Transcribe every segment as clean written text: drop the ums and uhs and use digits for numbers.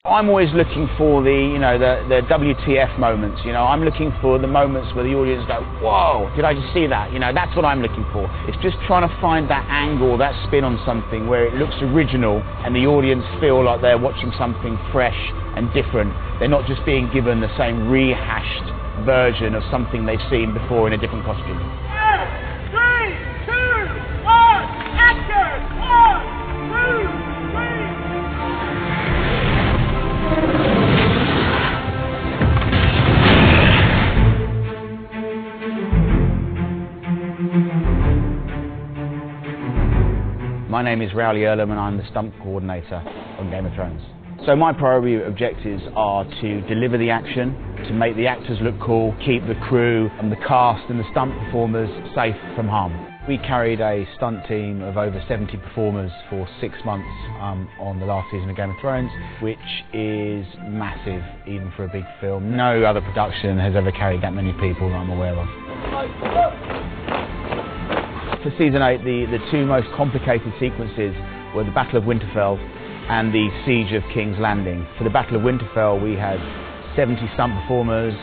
I'm always looking for the WTF moments, I'm looking for the moments where the audience go, whoa, did I just see that? That's what I'm looking for. It's just trying to find that angle, that spin on something where it looks original and the audience feel like they're watching something fresh and different. They're not just being given the same rehashed version of something they've seen before in a different costume. 3, 2, 1, action! 1, 2, 3. My name is Rowley Irlam and I'm the stunt coordinator on Game of Thrones. So my primary objectives are to deliver the action, to make the actors look cool, keep the crew and the cast and the stunt performers safe from harm. We carried a stunt team of over 70 performers for 6 months on the last season of Game of Thrones, which is massive even for a big film. No other production has ever carried that many people that I'm aware of. For season 8, the two most complicated sequences were the Battle of Winterfell and the Siege of King's Landing. For the Battle of Winterfell, we had 70 stunt performers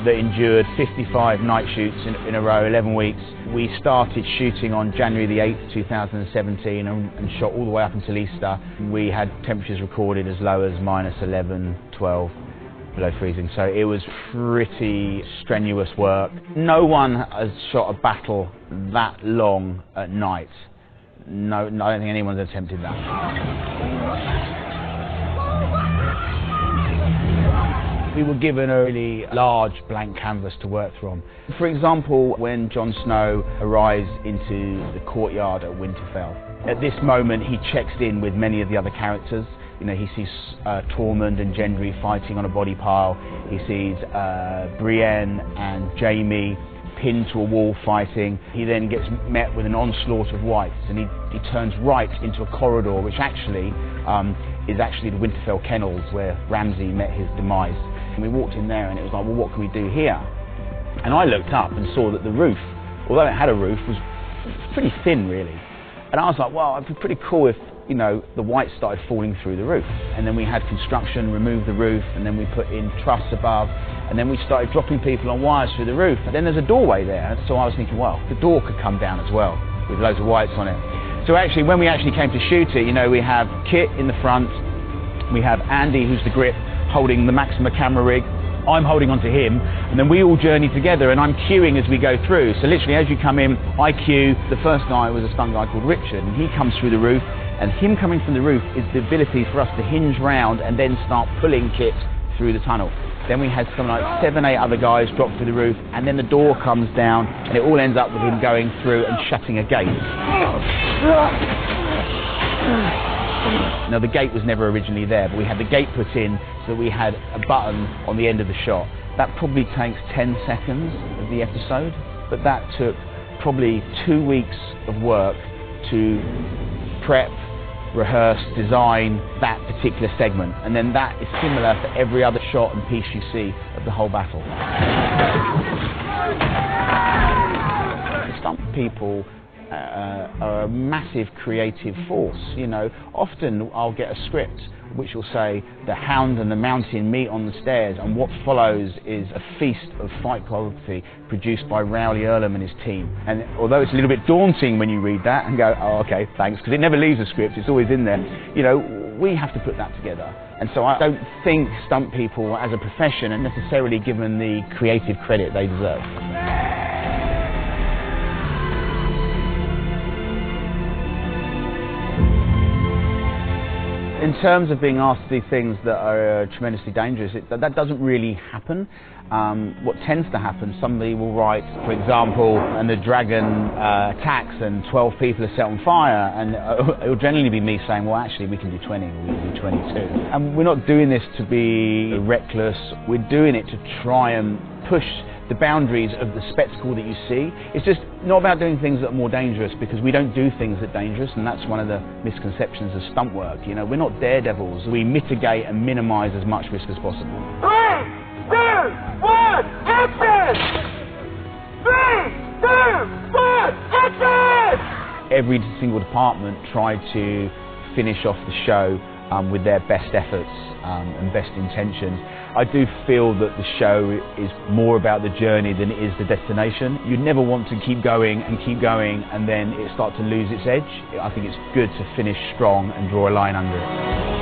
that endured 55 night shoots in a row, 11 weeks. We started shooting on January the 8th, 2017 and shot all the way up until Easter. We had temperatures recorded as low as -11, 12, below freezing, so it was pretty strenuous work. No one has shot a battle that long at night. No, I don't think anyone's attempted that. We were given a really large blank canvas to work from. For example, when Jon Snow arrives into the courtyard at Winterfell, at this moment he checks in with many of the other characters. He sees Tormund and Gendry fighting on a body pile. He sees Brienne and Jaime pinned to a wall fighting. He then gets met with an onslaught of wights and he turns right into a corridor which actually is actually the Winterfell kennels where Ramsay met his demise. And we walked in there and it was like, well, what can we do here? And I looked up and saw that the roof, although it had a roof, was pretty thin really. And I was like, well, it'd be pretty cool if the white started falling through the roof. And then we had construction remove the roof, and then we put in truss above, and then we started dropping people on wires through the roof. And then there's a doorway there, so I was thinking, well, the door could come down as well, with loads of whites on it. So actually, when we actually came to shoot it, we have Kit in the front, we have Andy, who's the grip, holding the Maxima camera rig, I'm holding onto him, and then we all journey together, and I'm queuing as we go through. So literally, as you come in, I queue. The first guy was a stunt guy called Richard, and he comes through the roof, and him coming from the roof is the ability for us to hinge round and then start pulling Kit through the tunnel. Then we had something like 7, 8 other guys drop through the roof, and then the door comes down, and it all ends up with him going through and shutting a gate. Now, the gate was never originally there, but we had the gate put in so that we had a button on the end of the shot. That probably takes 10 seconds of the episode, but that took probably 2 weeks of work to prep, rehearse, design that particular segment. And then that is similar for every other shot and piece you see of the whole battle. The stunt people are a massive creative force. Often I'll get a script which will say the hound and the mountain meet on the stairs, and what follows is a feast of fight choreography produced by Rowley Irlam and his team. And although it's a little bit daunting when you read that and go, oh, okay, thanks, because it never leaves the script, it's always in there, we have to put that together. And so I don't think stunt people as a profession are necessarily given the creative credit they deserve. In terms of being asked to do things that are tremendously dangerous, that doesn't really happen. What tends to happen, somebody will write, for example, and the dragon attacks and 12 people are set on fire, and it'll generally be me saying, well, actually, we can do 20, or we can do 22. And we're not doing this to be reckless, we're doing it to try and push the boundaries of the spectacle that you see. It's just not about doing things that are more dangerous, because we don't do things that are dangerous, and that's one of the misconceptions of stunt work. We're not daredevils. We mitigate and minimise as much risk as possible. 3, 2, 1, action! 3, 2, 1, action! Every single department tried to finish off the show with their best efforts and best intentions. I do feel that the show is more about the journey than it is the destination. You never want to keep going and then it starts to lose its edge. I think it's good to finish strong and draw a line under it.